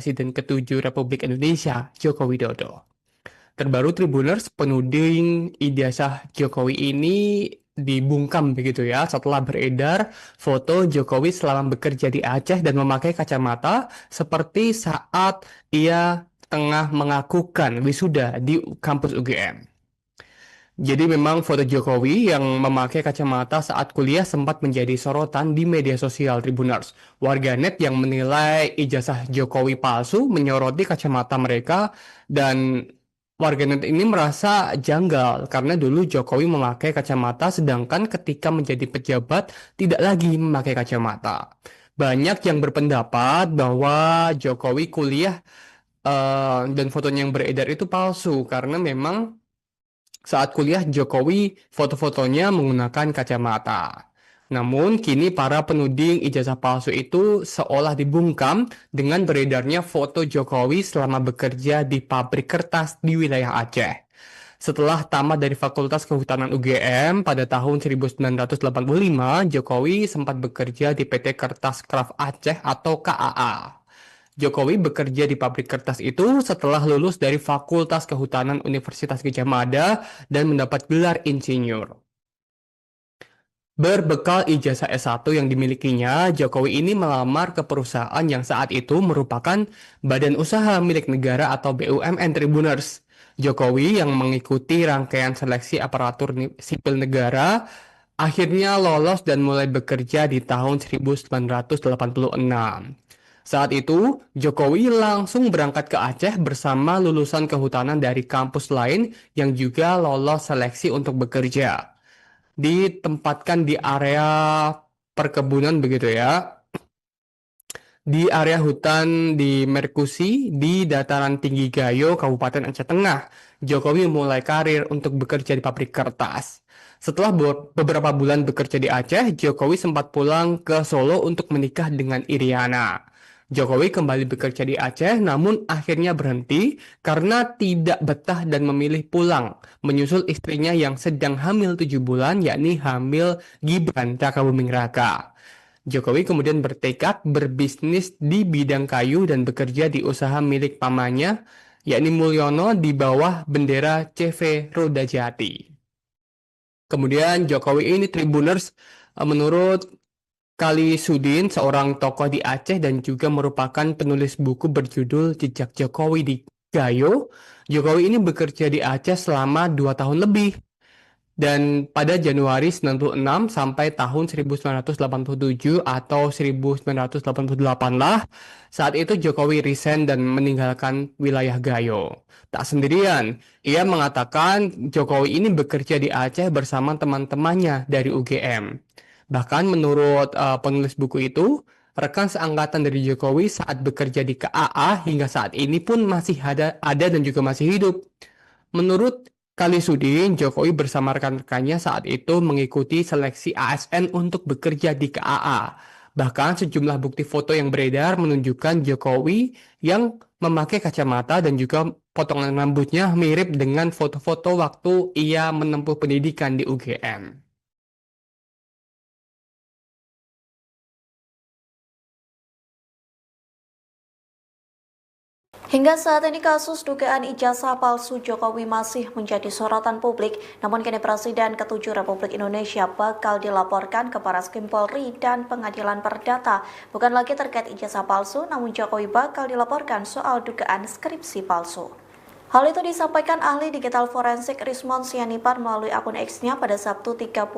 Presiden ke-7 Republik Indonesia, Joko Widodo. Terbaru Tribuners, penuding ijazah Jokowi ini dibungkam begitu ya setelah beredar foto Jokowi selama bekerja di Aceh dan memakai kacamata seperti saat ia tengah mengakukan wisuda di kampus UGM. Jadi memang foto Jokowi yang memakai kacamata saat kuliah sempat menjadi sorotan di media sosial Tribuners. Warganet yang menilai ijazah Jokowi palsu menyoroti kacamata mereka dan warganet ini merasa janggal karena dulu Jokowi memakai kacamata sedangkan ketika menjadi pejabat tidak lagi memakai kacamata. Banyak yang berpendapat bahwa Jokowi kuliah dan fotonya yang beredar itu palsu karena memang saat kuliah, Jokowi foto-fotonya menggunakan kacamata. Namun, kini para penuding ijazah palsu itu seolah dibungkam dengan beredarnya foto Jokowi selama bekerja di pabrik kertas di wilayah Aceh. Setelah tamat dari Fakultas Kehutanan UGM pada tahun 1985, Jokowi sempat bekerja di PT Kertas Kraft Aceh atau KAA. Jokowi bekerja di pabrik kertas itu setelah lulus dari Fakultas Kehutanan Universitas Gadjah Mada dan mendapat gelar insinyur. Berbekal ijazah S1 yang dimilikinya, Jokowi ini melamar ke perusahaan yang saat itu merupakan Badan Usaha Milik Negara atau BUMN Tribuners. Jokowi yang mengikuti rangkaian seleksi aparatur sipil negara akhirnya lolos dan mulai bekerja di tahun 1986. Saat itu, Jokowi langsung berangkat ke Aceh bersama lulusan kehutanan dari kampus lain yang juga lolos seleksi untuk bekerja. Ditempatkan di area perkebunan begitu ya, di area hutan di Merkusi, di dataran tinggi Gayo, Kabupaten Aceh Tengah. Jokowi mulai karir untuk bekerja di pabrik kertas. Setelah beberapa bulan bekerja di Aceh, Jokowi sempat pulang ke Solo untuk menikah dengan Iriana. Jokowi kembali bekerja di Aceh, namun akhirnya berhenti karena tidak betah dan memilih pulang, menyusul istrinya yang sedang hamil 7 bulan, yakni hamil Gibran Rakabuming Raka. Jokowi kemudian bertekad berbisnis di bidang kayu dan bekerja di usaha milik pamannya, yakni Mulyono di bawah bendera CV Roda Jati. Kemudian Jokowi ini Tribuners menurut Kali Sudin, seorang tokoh di Aceh dan juga merupakan penulis buku berjudul Jejak Jokowi di Gayo. Jokowi ini bekerja di Aceh selama 2 tahun lebih. Dan pada Januari 96 sampai tahun 1987 atau 1988 lah, saat itu Jokowi resign dan meninggalkan wilayah Gayo. Tak sendirian, ia mengatakan Jokowi ini bekerja di Aceh bersama teman-temannya dari UGM. Bahkan menurut penulis buku itu, rekan seangkatan dari Jokowi saat bekerja di KAA hingga saat ini pun masih ada dan juga masih hidup. Menurut Kalisudin, Jokowi bersama rekan-rekannya saat itu mengikuti seleksi ASN untuk bekerja di KAA. Bahkan sejumlah bukti foto yang beredar menunjukkan Jokowi yang memakai kacamata dan juga potongan rambutnya mirip dengan foto-foto waktu ia menempuh pendidikan di UGM. Hingga saat ini kasus dugaan ijazah palsu Jokowi masih menjadi sorotan publik, namun kini Presiden ke-7 Republik Indonesia bakal dilaporkan ke Barreskrim Polri dan Pengadilan Perdata. Bukan lagi terkait ijazah palsu, namun Jokowi bakal dilaporkan soal dugaan skripsi palsu. Hal itu disampaikan ahli digital forensik Rismond Sianipar melalui akun X-nya pada Sabtu 31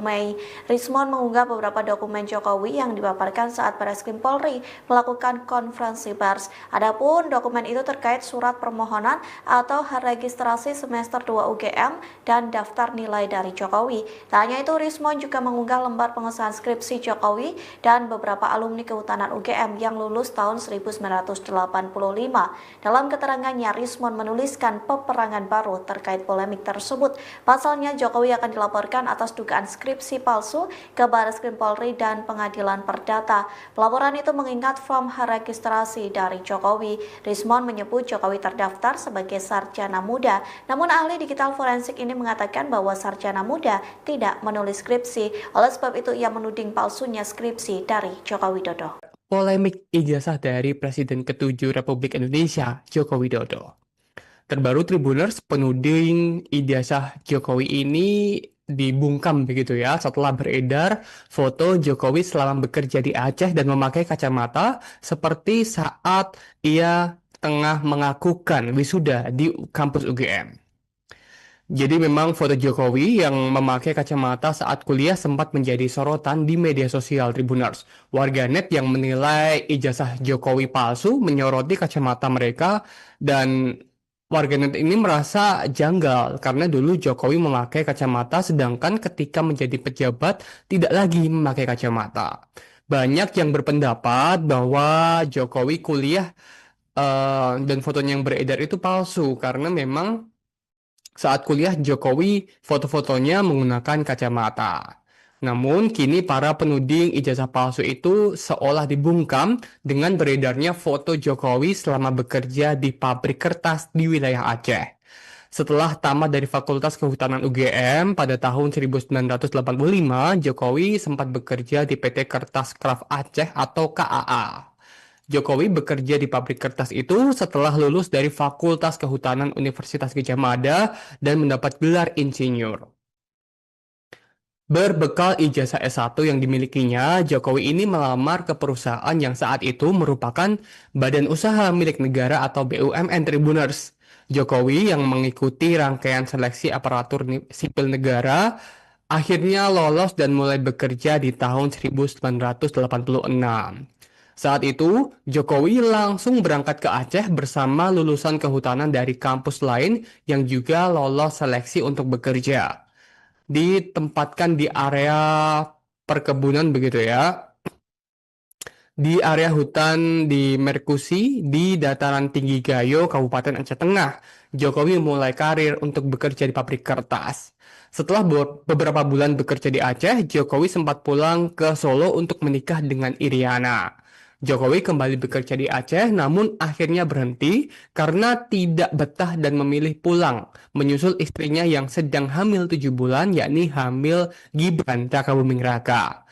Mei. Rismond mengunggah beberapa dokumen Jokowi yang dipaparkan saat Barreskrim Polri melakukan konferensi pers. Adapun dokumen itu terkait surat permohonan atau registrasi semester 2 UGM dan daftar nilai dari Jokowi. Tak hanya itu, Rismond juga mengunggah lembar pengesahan skripsi Jokowi dan beberapa alumni kehutanan UGM yang lulus tahun 1985. Dalam keterangannya, Rismond menuliskan peperangan baru terkait polemik tersebut. Pasalnya, Jokowi akan dilaporkan atas dugaan skripsi palsu ke Barreskrim Polri dan Pengadilan Perdata. Pelaporan itu mengingat form registrasi dari Jokowi. Rismond menyebut Jokowi terdaftar sebagai sarjana muda, namun ahli digital forensik ini mengatakan bahwa sarjana muda tidak menulis skripsi. Oleh sebab itu, ia menuding palsunya skripsi dari Joko Widodo. polemik ijazah dari Presiden ke-7 Republik Indonesia, Joko Widodo. Terbaru Tribuners penuding ijazah Jokowi ini dibungkam begitu ya setelah beredar foto Jokowi selama bekerja di Aceh dan memakai kacamata seperti saat ia tengah mengakukan wisuda di kampus UGM. Jadi memang foto Jokowi yang memakai kacamata saat kuliah sempat menjadi sorotan di media sosial Tribuners. Warganet yang menilai ijazah Jokowi palsu menyoroti kacamata mereka dan warganet ini merasa janggal karena dulu Jokowi memakai kacamata sedangkan ketika menjadi pejabat tidak lagi memakai kacamata. Banyak yang berpendapat bahwa Jokowi kuliah dan fotonya yang beredar itu palsu karena memang saat kuliah, Jokowi foto-fotonya menggunakan kacamata. Namun, kini para penuding ijazah palsu itu seolah dibungkam dengan beredarnya foto Jokowi selama bekerja di pabrik kertas di wilayah Aceh. Setelah tamat dari Fakultas Kehutanan UGM pada tahun 1985, Jokowi sempat bekerja di PT Kertas Kraft Aceh atau KAA. Jokowi bekerja di pabrik kertas itu setelah lulus dari Fakultas Kehutanan Universitas Gadjah Mada dan mendapat gelar insinyur. Berbekal ijazah S1 yang dimilikinya, Jokowi ini melamar ke perusahaan yang saat itu merupakan Badan Usaha Milik Negara atau BUMN Tribuners. Jokowi yang mengikuti rangkaian seleksi aparatur sipil negara akhirnya lolos dan mulai bekerja di tahun 1986. Saat itu, Jokowi langsung berangkat ke Aceh bersama lulusan kehutanan dari kampus lain yang juga lolos seleksi untuk bekerja. Ditempatkan di area perkebunan begitu ya, di area hutan di Merkusi di dataran tinggi Gayo, Kabupaten Aceh Tengah. Jokowi mulai karir untuk bekerja di pabrik kertas. Setelah beberapa bulan bekerja di Aceh, Jokowi sempat pulang ke Solo untuk menikah dengan Iriana. Jokowi kembali bekerja di Aceh, namun akhirnya berhenti karena tidak betah dan memilih pulang, menyusul istrinya yang sedang hamil 7 bulan, yakni hamil Gibran Rakabuming Raka.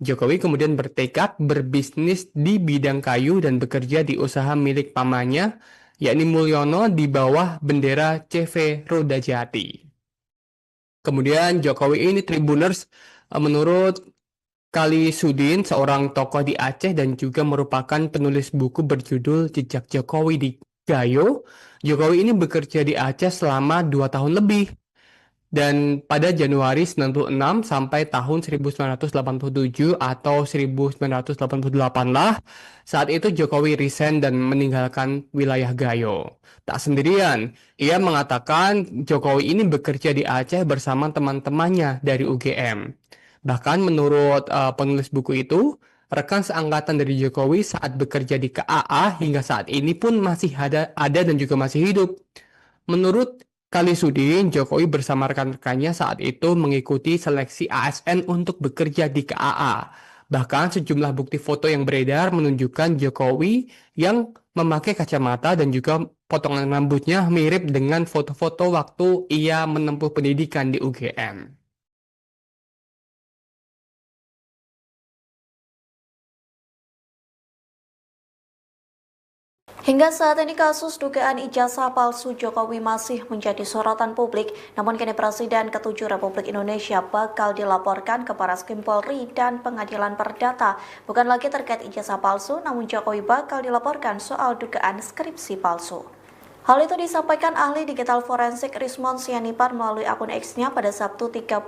Jokowi kemudian bertekad berbisnis di bidang kayu dan bekerja di usaha milik pamannya, yakni Mulyono di bawah bendera CV Roda Jati. Kemudian Jokowi ini Tribuners menurut Kali Sudin, seorang tokoh di Aceh dan juga merupakan penulis buku berjudul Jejak Jokowi di Gayo. Jokowi ini bekerja di Aceh selama 2 tahun lebih. Dan pada Januari 96 sampai tahun 1987 atau 1988 lah, saat itu Jokowi resign dan meninggalkan wilayah Gayo. Tak sendirian, ia mengatakan Jokowi ini bekerja di Aceh bersama teman-temannya dari UGM. Bahkan menurut penulis buku itu, rekan seangkatan dari Jokowi saat bekerja di KAA hingga saat ini pun masih ada dan juga masih hidup. Menurut Kali Sudin, Jokowi bersama rekan-rekannya saat itu mengikuti seleksi ASN untuk bekerja di KAA. Bahkan sejumlah bukti foto yang beredar menunjukkan Jokowi yang memakai kacamata dan juga potongan rambutnya mirip dengan foto-foto waktu ia menempuh pendidikan di UGM. Hingga saat ini kasus dugaan ijazah palsu Jokowi masih menjadi sorotan publik, namun kini Presiden ke-7 Republik Indonesia bakal dilaporkan ke Barreskrim Polri dan Pengadilan Perdata. Bukan lagi terkait ijazah palsu, namun Jokowi bakal dilaporkan soal dugaan skripsi palsu. Hal itu disampaikan ahli digital forensik Rismond Sianipar melalui akun X-nya pada Sabtu 31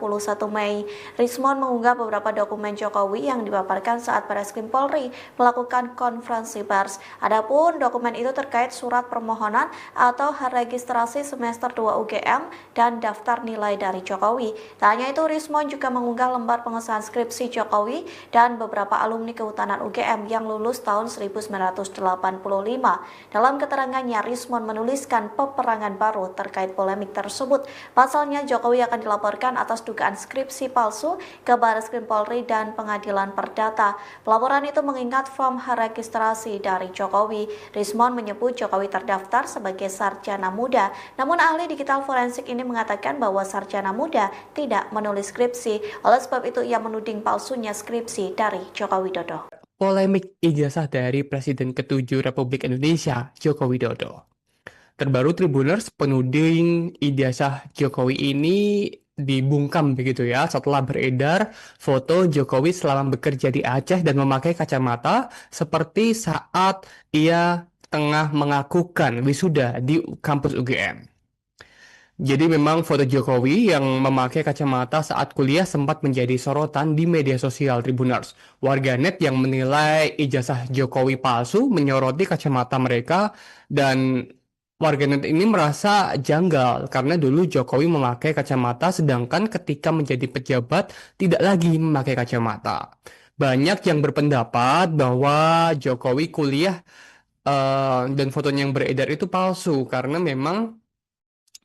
Mei. Rismond mengunggah beberapa dokumen Jokowi yang dipaparkan saat Barreskrim Polri melakukan konferensi pers. Adapun dokumen itu terkait surat permohonan atau registrasi semester 2 UGM dan daftar nilai dari Jokowi. Tak hanya itu, Rismond juga mengunggah lembar pengesahan skripsi Jokowi dan beberapa alumni Kehutanan UGM yang lulus tahun 1985. Dalam keterangannya, Rismond menuliskan peperangan baru terkait polemik tersebut. Pasalnya, Jokowi akan dilaporkan atas dugaan skripsi palsu ke Barreskrim Polri dan Pengadilan Perdata. Pelaporan itu mengingat form registrasi dari Jokowi. Rismond menyebut Jokowi terdaftar sebagai sarjana muda. Namun ahli digital forensik ini mengatakan bahwa sarjana muda tidak menulis skripsi. Oleh sebab itu ia menuding palsunya skripsi dari Joko Widodo. polemik ijazah dari Presiden ke-7 Republik Indonesia, Joko Widodo. Terbaru Tribuners penuding ijazah Jokowi ini dibungkam begitu ya setelah beredar foto Jokowi selama bekerja di Aceh dan memakai kacamata seperti saat ia tengah mengakukan wisuda di kampus UGM. Jadi memang foto Jokowi yang memakai kacamata saat kuliah sempat menjadi sorotan di media sosial Tribuners. Warganet yang menilai ijazah Jokowi palsu menyoroti kacamata mereka dan warganet ini merasa janggal karena dulu Jokowi memakai kacamata sedangkan ketika menjadi pejabat tidak lagi memakai kacamata. Banyak yang berpendapat bahwa Jokowi kuliah dan fotonya yang beredar itu palsu karena memang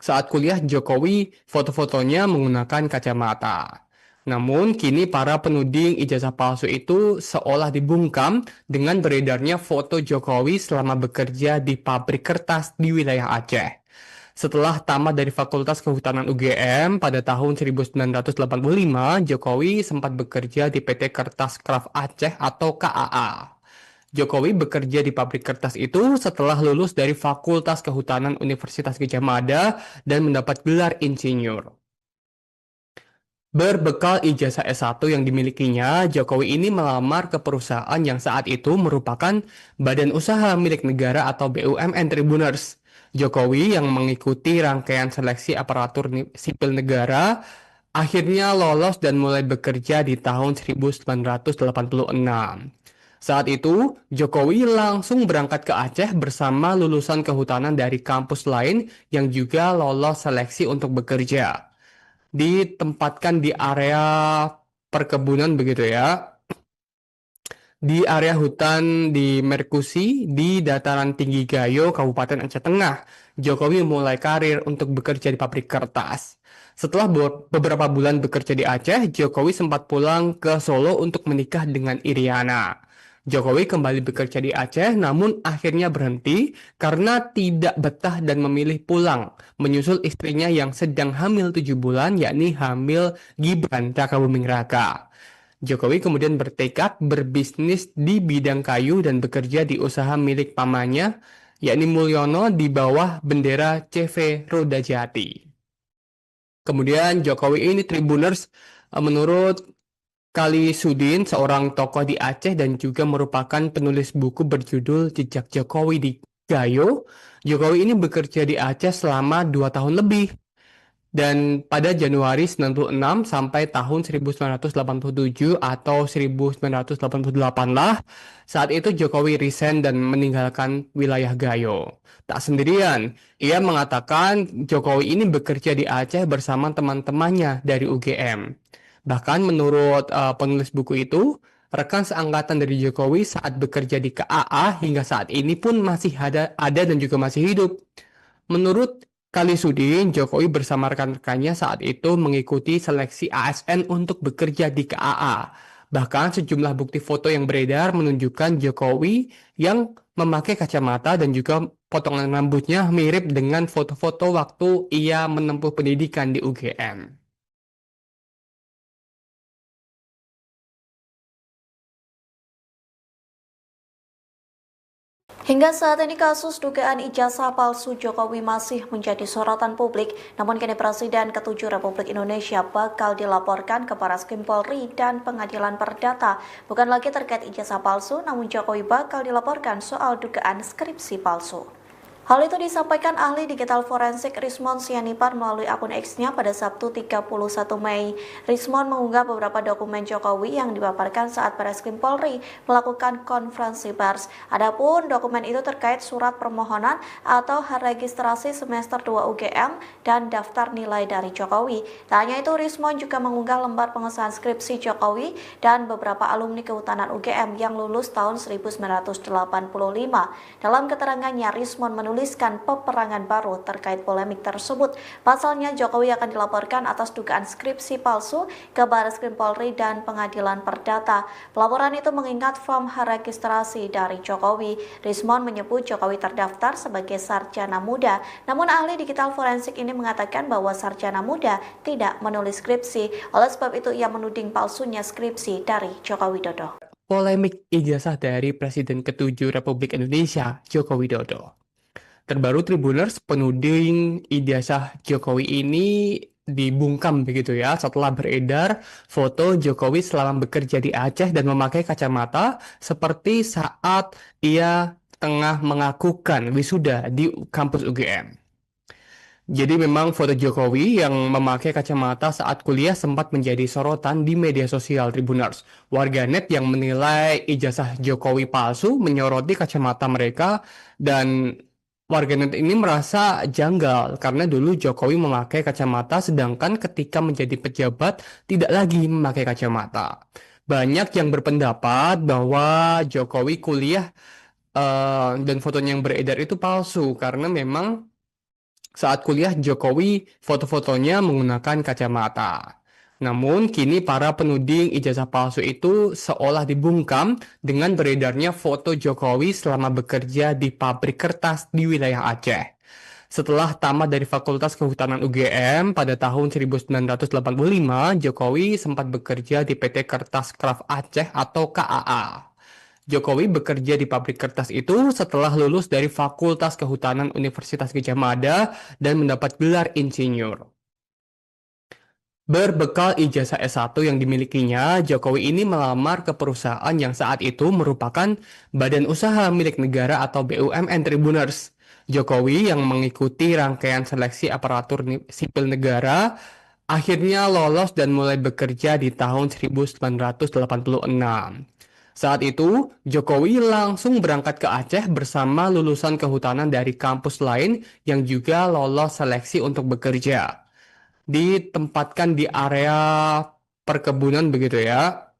saat kuliah, Jokowi foto-fotonya menggunakan kacamata. Namun, kini para penuding ijazah palsu itu seolah dibungkam dengan beredarnya foto Jokowi selama bekerja di pabrik kertas di wilayah Aceh. Setelah tamat dari Fakultas Kehutanan UGM pada tahun 1985, Jokowi sempat bekerja di PT Kertas Kraft Aceh atau KAA. Jokowi bekerja di pabrik kertas itu setelah lulus dari Fakultas Kehutanan Universitas Gadjah Mada dan mendapat gelar insinyur. Berbekal ijazah S1 yang dimilikinya, Jokowi ini melamar ke perusahaan yang saat itu merupakan badan usaha milik negara atau BUMN Tribuners. Jokowi yang mengikuti rangkaian seleksi aparatur sipil negara akhirnya lolos dan mulai bekerja di tahun 1986. Saat itu, Jokowi langsung berangkat ke Aceh bersama lulusan kehutanan dari kampus lain yang juga lolos seleksi untuk bekerja. Ditempatkan di area perkebunan begitu ya, di area hutan di Merkusi di dataran tinggi Gayo, Kabupaten Aceh Tengah. Jokowi mulai karir untuk bekerja di pabrik kertas. Setelah beberapa bulan bekerja di Aceh, Jokowi sempat pulang ke Solo untuk menikah dengan Iriana. Jokowi kembali bekerja di Aceh, namun akhirnya berhenti karena tidak betah dan memilih pulang, menyusul istrinya yang sedang hamil 7 bulan, yakni hamil Gibran Rakabuming Raka. Jokowi kemudian bertekad berbisnis di bidang kayu dan bekerja di usaha milik pamannya, yakni Mulyono di bawah bendera CV Roda Jati. Kemudian Jokowi ini Tribuners menurut Kali Sudin, seorang tokoh di Aceh dan juga merupakan penulis buku berjudul Jejak Jokowi di Gayo. Jokowi ini bekerja di Aceh selama 2 tahun lebih. Dan pada Januari 96 sampai tahun 1987 atau 1988 lah, saat itu Jokowi resign dan meninggalkan wilayah Gayo. Tak sendirian, ia mengatakan Jokowi ini bekerja di Aceh bersama teman-temannya dari UGM. Bahkan menurut penulis buku itu, rekan seangkatan dari Jokowi saat bekerja di KAA hingga saat ini pun masih ada dan juga masih hidup. Menurut Kali Sudin, Jokowi bersama rekan-rekannya saat itu mengikuti seleksi ASN untuk bekerja di KAA. Bahkan sejumlah bukti foto yang beredar menunjukkan Jokowi yang memakai kacamata dan juga potongan rambutnya mirip dengan foto-foto waktu ia menempuh pendidikan di UGM. Hingga saat ini kasus dugaan ijazah palsu Jokowi masih menjadi sorotan publik, namun kini Presiden ke-7 Republik Indonesia bakal dilaporkan ke Barreskrim Polri dan Pengadilan Perdata. Bukan lagi terkait ijazah palsu, namun Jokowi bakal dilaporkan soal dugaan skripsi palsu. Hal itu disampaikan ahli digital forensik Rismond Sianipar melalui akun X-nya pada Sabtu 31 Mei. Rismond mengunggah beberapa dokumen Jokowi yang dipaparkan saat Barreskrim Polri melakukan konferensi pers. Adapun dokumen itu terkait surat permohonan atau registrasi semester 2 UGM dan daftar nilai dari Jokowi. Tak hanya itu, Rismond juga mengunggah lembar pengesahan skripsi Jokowi dan beberapa alumni Kehutanan UGM yang lulus tahun 1985. Dalam keterangannya, Rismond menuliskan peperangan baru terkait polemik tersebut. Pasalnya, Jokowi akan dilaporkan atas dugaan skripsi palsu ke Barreskrim Polri dan Pengadilan Perdata. Pelaporan itu mengingat form registrasi dari Jokowi. Rismond menyebut Jokowi terdaftar sebagai sarjana muda, namun ahli digital forensik ini mengatakan bahwa sarjana muda tidak menulis skripsi. Oleh sebab itu, ia menuding palsunya skripsi dari Joko Widodo. polemik ijazah dari Presiden ke-7 Republik Indonesia, Joko Widodo. Terbaru Tribuners penuding ijazah Jokowi ini dibungkam begitu ya setelah beredar foto Jokowi selama bekerja di Aceh dan memakai kacamata seperti saat ia tengah mengakukan wisuda di kampus UGM. Jadi memang foto Jokowi yang memakai kacamata saat kuliah sempat menjadi sorotan di media sosial Tribuners. Warganet yang menilai ijazah Jokowi palsu menyoroti kacamata mereka dan warganet ini merasa janggal karena dulu Jokowi memakai kacamata sedangkan ketika menjadi pejabat tidak lagi memakai kacamata. Banyak yang berpendapat bahwa Jokowi kuliah dan fotonya yang beredar itu palsu karena memang saat kuliah, Jokowi foto-fotonya menggunakan kacamata. Namun, kini para penuding ijazah palsu itu seolah dibungkam dengan beredarnya foto Jokowi selama bekerja di pabrik kertas di wilayah Aceh. Setelah tamat dari Fakultas Kehutanan UGM pada tahun 1985, Jokowi sempat bekerja di PT Kertas Kraft Aceh atau KAA. Jokowi bekerja di pabrik kertas itu setelah lulus dari Fakultas Kehutanan Universitas Gadjah Mada dan mendapat gelar insinyur. Berbekal ijazah S1 yang dimilikinya, Jokowi ini melamar ke perusahaan yang saat itu merupakan Badan Usaha Milik Negara atau BUMN Tribuners. Jokowi yang mengikuti rangkaian seleksi aparatur sipil negara akhirnya lolos dan mulai bekerja di tahun 1986. Saat itu, Jokowi langsung berangkat ke Aceh bersama lulusan kehutanan dari kampus lain yang juga lolos seleksi untuk bekerja. Ditempatkan di area perkebunan begitu ya,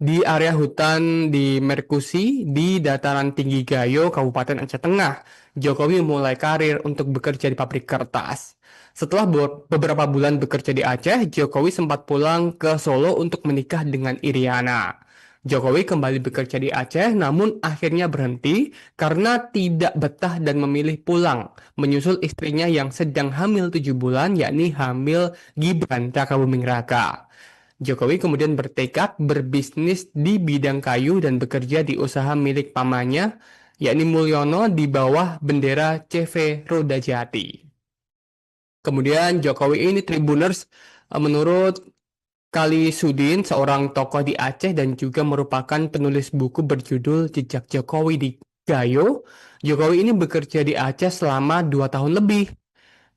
di area hutan di Merkusi di dataran tinggi Gayo, Kabupaten Aceh Tengah. Jokowi mulai karir untuk bekerja di pabrik kertas. Setelah beberapa bulan bekerja di Aceh, Jokowi sempat pulang ke Solo untuk menikah dengan Iriana. Jokowi kembali bekerja di Aceh, namun akhirnya berhenti karena tidak betah dan memilih pulang, menyusul istrinya yang sedang hamil 7 bulan, yakni hamil Gibran Rakabuming Raka. Jokowi kemudian bertekad berbisnis di bidang kayu dan bekerja di usaha milik pamannya, yakni Mulyono di bawah bendera CV Roda Jati. Kemudian Jokowi ini Tribuners menurut Kali Sudin, seorang tokoh di Aceh dan juga merupakan penulis buku berjudul Jejak Jokowi di Gayo. Jokowi ini bekerja di Aceh selama 2 tahun lebih.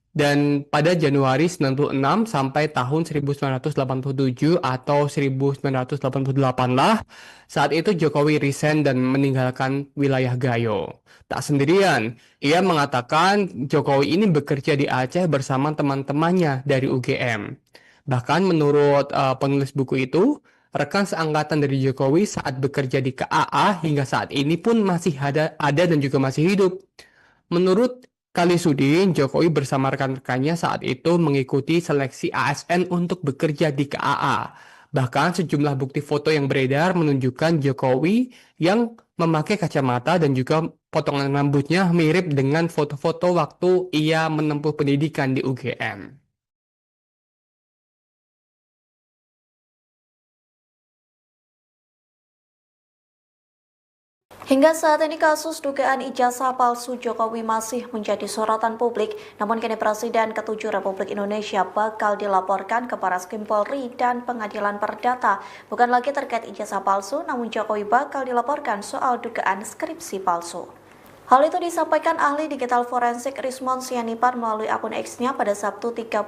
Dan pada Januari 96 sampai tahun 1987 atau 1988 lah, saat itu Jokowi resign dan meninggalkan wilayah Gayo. Tak sendirian, ia mengatakan Jokowi ini bekerja di Aceh bersama teman-temannya dari UGM. Bahkan menurut penulis buku itu, rekan seangkatan dari Jokowi saat bekerja di KAA hingga saat ini pun masih ada dan juga masih hidup. Menurut Kali Sudin, Jokowi bersama rekan-rekannya saat itu mengikuti seleksi ASN untuk bekerja di KAA. Bahkan sejumlah bukti foto yang beredar menunjukkan Jokowi yang memakai kacamata dan juga potongan rambutnya mirip dengan foto-foto waktu ia menempuh pendidikan di UGM. Hingga saat ini kasus dugaan ijazah palsu Jokowi masih menjadi sorotan publik, namun kini Presiden ke-7 Republik Indonesia bakal dilaporkan ke Barreskrim Polri dan Pengadilan Perdata. Bukan lagi terkait ijazah palsu, namun Jokowi bakal dilaporkan soal dugaan skripsi palsu. Hal itu disampaikan ahli digital forensik Rismond Sianipar melalui akun X-nya pada Sabtu 31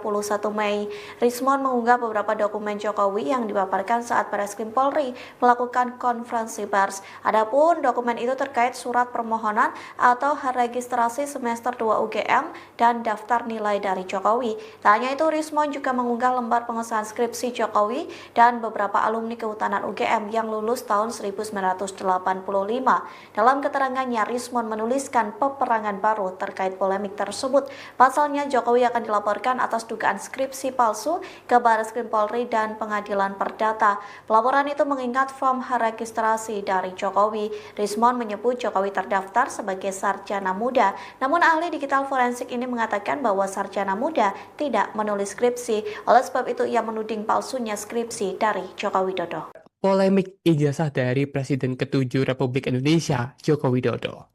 Mei. Rismond mengunggah beberapa dokumen Jokowi yang dipaparkan saat Barreskrim Polri melakukan konferensi pers. Adapun dokumen itu terkait surat permohonan atau registrasi semester 2 UGM dan daftar nilai dari Jokowi. Tak hanya itu, Rismond juga mengunggah lembar pengesahan skripsi Jokowi dan beberapa alumni kehutanan UGM yang lulus tahun 1985. Dalam keterangannya, Rismond menuliskan peperangan baru terkait polemik tersebut. Pasalnya, Jokowi akan dilaporkan atas dugaan skripsi palsu ke Barreskrim Polri dan Pengadilan Perdata. Pelaporan itu mengingat form registrasi dari Jokowi. Rismond menyebut Jokowi terdaftar sebagai sarjana muda. Namun ahli digital forensik ini mengatakan bahwa sarjana muda tidak menulis skripsi. Oleh sebab itu ia menuding palsunya skripsi dari Joko Widodo. polemik ijazah dari Presiden ke-7 Republik Indonesia, Joko Widodo.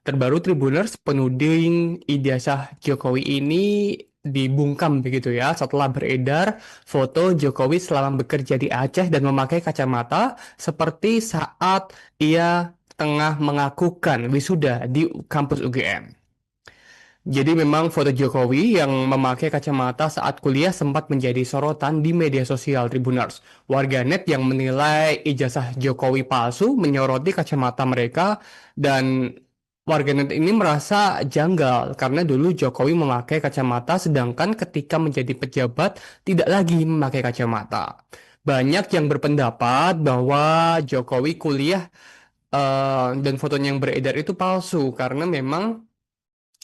Terbaru Tribuners penuding ijazah Jokowi ini dibungkam begitu ya setelah beredar foto Jokowi selama bekerja di Aceh dan memakai kacamata seperti saat ia tengah mengakukan wisuda di kampus UGM. Jadi memang foto Jokowi yang memakai kacamata saat kuliah sempat menjadi sorotan di media sosial Tribuners. Warganet yang menilai ijazah Jokowi palsu menyoroti kacamata mereka dan warganet ini merasa janggal karena dulu Jokowi memakai kacamata sedangkan ketika menjadi pejabat tidak lagi memakai kacamata. Banyak yang berpendapat bahwa Jokowi kuliah dan fotonya yang beredar itu palsu karena memang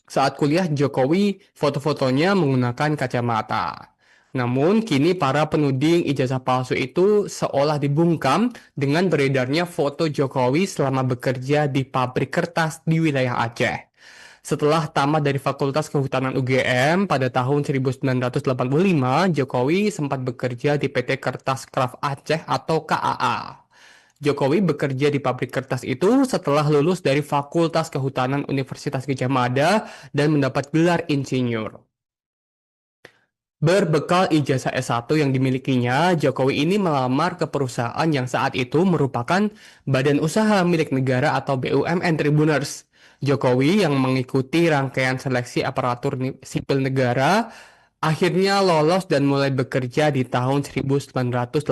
saat kuliah, Jokowi foto-fotonya menggunakan kacamata. Namun, kini para penuding ijazah palsu itu seolah dibungkam dengan beredarnya foto Jokowi selama bekerja di pabrik kertas di wilayah Aceh. Setelah tamat dari Fakultas Kehutanan UGM pada tahun 1985, Jokowi sempat bekerja di PT Kertas Kraft Aceh atau KAA. Jokowi bekerja di pabrik kertas itu setelah lulus dari Fakultas Kehutanan Universitas Gadjah Mada dan mendapat gelar insinyur. Berbekal ijazah S1 yang dimilikinya, Jokowi ini melamar ke perusahaan yang saat itu merupakan badan usaha milik negara atau BUMN Tribuners. Jokowi yang mengikuti rangkaian seleksi aparatur sipil negara akhirnya lolos dan mulai bekerja di tahun 1986.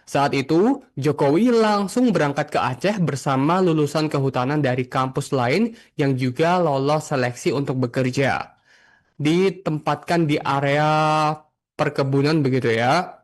Saat itu, Jokowi langsung berangkat ke Aceh bersama lulusan kehutanan dari kampus lain yang juga lolos seleksi untuk bekerja. Ditempatkan di area perkebunan begitu ya,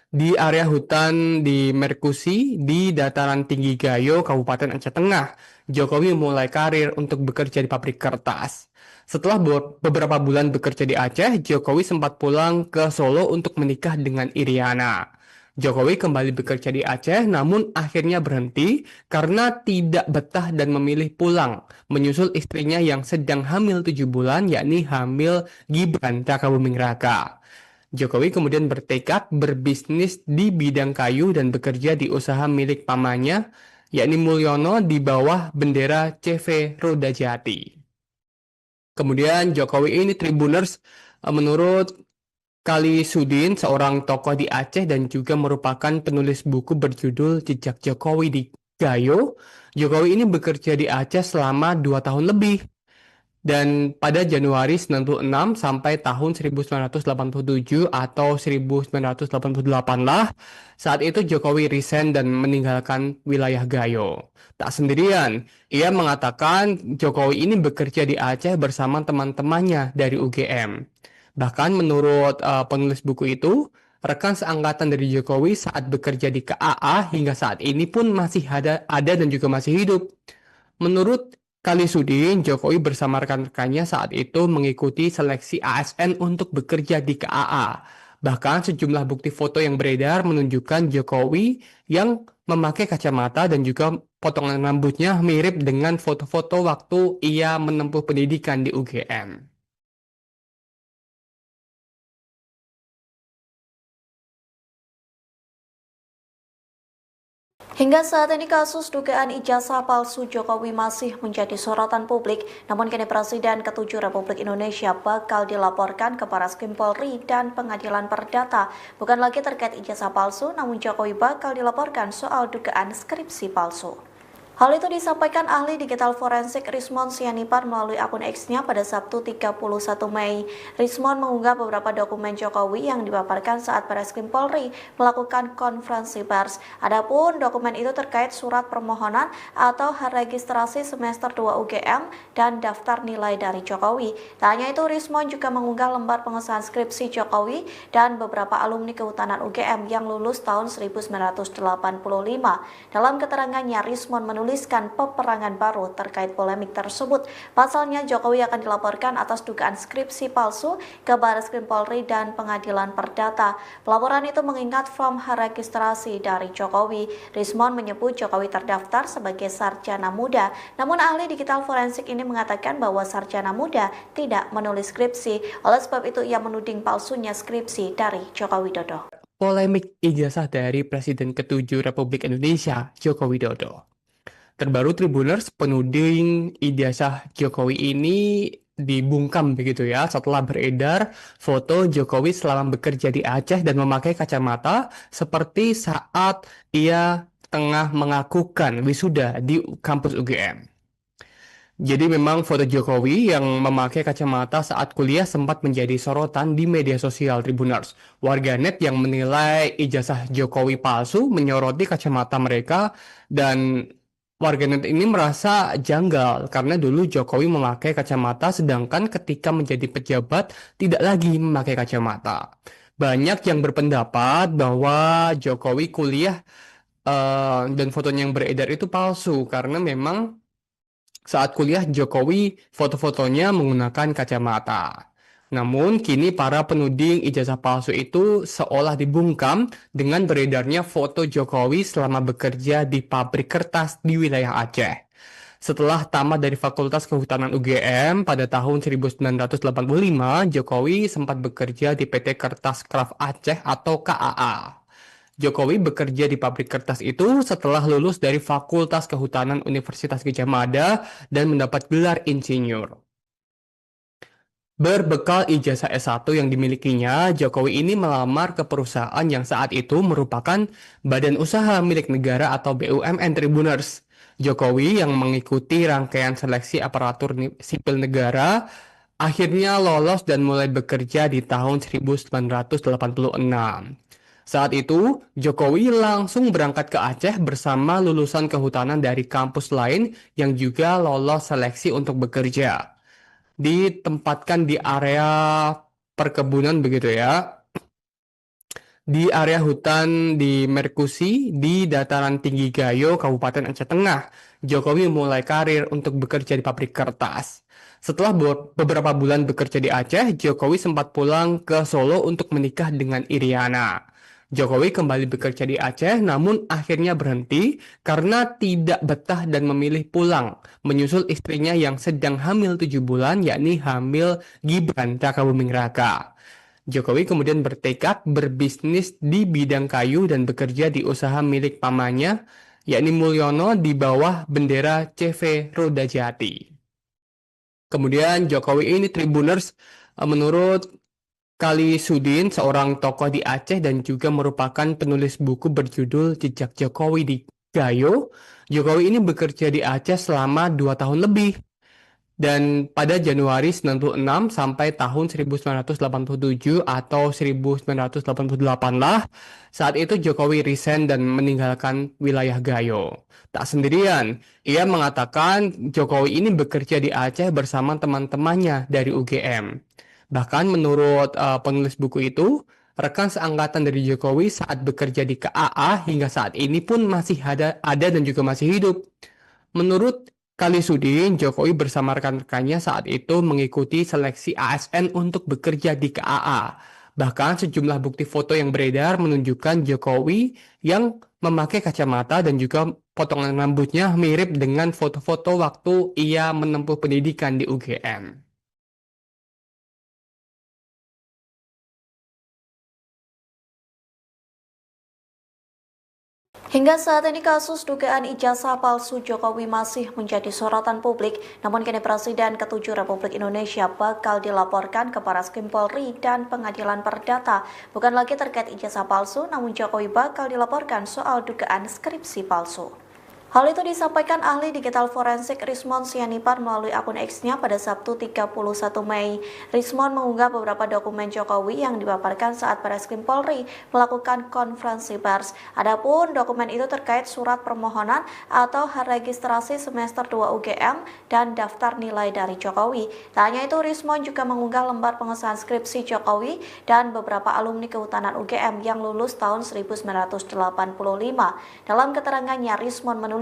di area hutan di Merkusi di dataran tinggi Gayo, Kabupaten Aceh Tengah. Jokowi mulai karir untuk bekerja di pabrik kertas. Setelah beberapa bulan bekerja di Aceh, Jokowi sempat pulang ke Solo untuk menikah dengan Iriana. Jokowi kembali bekerja di Aceh, namun akhirnya berhenti karena tidak betah dan memilih pulang, menyusul istrinya yang sedang hamil 7 bulan, yakni hamil Gibran Rakabuming Raka. Jokowi kemudian bertekad berbisnis di bidang kayu dan bekerja di usaha milik pamannya, yakni Mulyono di bawah bendera CV Roda Jati. Kemudian Jokowi ini Tribuners menurut Kali Sudin, seorang tokoh di Aceh dan juga merupakan penulis buku berjudul Jejak Jokowi di Gayo. Jokowi ini bekerja di Aceh selama 2 tahun lebih. Dan pada Januari 96 sampai tahun 1987 atau 1988 lah, saat itu Jokowi resign dan meninggalkan wilayah Gayo. Tak sendirian, ia mengatakan Jokowi ini bekerja di Aceh bersama teman-temannya dari UGM. Bahkan menurut penulis buku itu, rekan seangkatan dari Jokowi saat bekerja di KAA hingga saat ini pun masih ada dan juga masih hidup. Menurut Kali Sudin, Jokowi bersama rekan-rekannya saat itu mengikuti seleksi ASN untuk bekerja di KAA. Bahkan sejumlah bukti foto yang beredar menunjukkan Jokowi yang memakai kacamata dan juga potongan rambutnya mirip dengan foto-foto waktu ia menempuh pendidikan di UGM. Hingga saat ini kasus dugaan ijazah palsu Jokowi masih menjadi sorotan publik, namun kini Presiden ke-7 Republik Indonesia bakal dilaporkan ke Barreskrim Polri dan Pengadilan Perdata. Bukan lagi terkait ijazah palsu, namun Jokowi bakal dilaporkan soal dugaan skripsi palsu. Hal itu disampaikan ahli digital forensik Rismond Sianipar melalui akun X-nya pada Sabtu 31 Mei. Rismond mengunggah beberapa dokumen Jokowi yang dipaparkan saat Barreskrim Polri melakukan konferensi pers. Adapun dokumen itu terkait surat permohonan atau registrasi semester 2 UGM dan daftar nilai dari Jokowi. Tak hanya itu, Rismond juga mengunggah lembar pengesahan skripsi Jokowi dan beberapa alumni Kehutanan UGM yang lulus tahun 1985. Dalam keterangannya, Rismond menuliskan peperangan baru terkait polemik tersebut. Pasalnya, Jokowi akan dilaporkan atas dugaan skripsi palsu ke Barreskrim Polri dan Pengadilan Perdata. Pelaporan itu mengingat form registrasi dari Jokowi. Rismond menyebut Jokowi terdaftar sebagai sarjana muda, namun ahli digital forensik ini mengatakan bahwa sarjana muda tidak menulis skripsi. Oleh sebab itu, ia menuding palsunya skripsi dari Joko Widodo. polemik ijazah dari Presiden ke-7 Republik Indonesia, Joko Widodo. Terbaru Tribuners, penuding ijazah Jokowi ini dibungkam begitu ya setelah beredar foto Jokowi selama bekerja di Aceh dan memakai kacamata seperti saat ia tengah mengakukan wisuda di kampus UGM. Jadi memang foto Jokowi yang memakai kacamata saat kuliah sempat menjadi sorotan di media sosial Tribuners. Warganet yang menilai ijazah Jokowi palsu menyoroti kacamata mereka dan warganet ini merasa janggal karena dulu Jokowi memakai kacamata sedangkan ketika menjadi pejabat tidak lagi memakai kacamata. Banyak yang berpendapat bahwa Jokowi kuliah dan fotonya yang beredar itu palsu karena memang saat kuliah, Jokowi foto-fotonya menggunakan kacamata. Namun, kini para penuding ijazah palsu itu seolah dibungkam dengan beredarnya foto Jokowi selama bekerja di pabrik kertas di wilayah Aceh. Setelah tamat dari Fakultas Kehutanan UGM pada tahun 1985, Jokowi sempat bekerja di PT Kertas Kraft Aceh atau KAA. Jokowi bekerja di pabrik kertas itu setelah lulus dari Fakultas Kehutanan Universitas Gadjah Mada dan mendapat gelar insinyur. Berbekal ijazah S1 yang dimilikinya, Jokowi ini melamar ke perusahaan yang saat itu merupakan Badan Usaha Milik Negara atau BUMN Tribuners. Jokowi yang mengikuti rangkaian seleksi aparatur sipil negara akhirnya lolos dan mulai bekerja di tahun 1986. Saat itu, Jokowi langsung berangkat ke Aceh bersama lulusan kehutanan dari kampus lain yang juga lolos seleksi untuk bekerja. Ditempatkan di area perkebunan begitu ya, di area hutan di Merkusi di dataran tinggi Gayo, Kabupaten Aceh Tengah. Jokowi mulai karir untuk bekerja di pabrik kertas. Setelah beberapa bulan bekerja di Aceh, Jokowi sempat pulang ke Solo untuk menikah dengan Iriana. Jokowi kembali bekerja di Aceh, namun akhirnya berhenti karena tidak betah dan memilih pulang, menyusul istrinya yang sedang hamil 7 bulan, yakni hamil Gibran Rakabuming Raka. Jokowi kemudian bertekad berbisnis di bidang kayu dan bekerja di usaha milik pamannya, yakni Mulyono di bawah bendera CV Roda Jati. Kemudian Jokowi ini Tribuners menurut Kali Sudin, seorang tokoh di Aceh dan juga merupakan penulis buku berjudul Jejak Jokowi di Gayo. Jokowi ini bekerja di Aceh selama 2 tahun lebih. Dan pada Januari 96 sampai tahun 1987 atau 1988 lah, saat itu Jokowi resign dan meninggalkan wilayah Gayo. Tak sendirian, ia mengatakan Jokowi ini bekerja di Aceh bersama teman-temannya dari UGM. Bahkan menurut penulis buku itu, rekan seangkatan dari Jokowi saat bekerja di KAA hingga saat ini pun masih ada dan juga masih hidup. Menurut Kali Sudin, Jokowi bersama rekan-rekannya saat itu mengikuti seleksi ASN untuk bekerja di KAA. Bahkan sejumlah bukti foto yang beredar menunjukkan Jokowi yang memakai kacamata dan juga potongan rambutnya mirip dengan foto-foto waktu ia menempuh pendidikan di UGM. Hingga saat ini kasus dugaan ijazah palsu Jokowi masih menjadi sorotan publik, namun kini Presiden ke-7 Republik Indonesia bakal dilaporkan ke Barreskrim Polri dan Pengadilan Perdata. Bukan lagi terkait ijazah palsu, namun Jokowi bakal dilaporkan soal dugaan skripsi palsu. Hal itu disampaikan ahli digital forensik Rismond Sianipar melalui akun X-nya pada Sabtu 31 Mei. Rismond mengunggah beberapa dokumen Jokowi yang dipaparkan saat Barreskrim Polri melakukan konferensi pers. Adapun dokumen itu terkait surat permohonan atau registrasi semester 2 UGM dan daftar nilai dari Jokowi. Tak hanya itu, Rismond juga mengunggah lembar pengesahan skripsi Jokowi dan beberapa alumni Kehutanan UGM yang lulus tahun 1985. Dalam keterangannya, Rismond menuliskan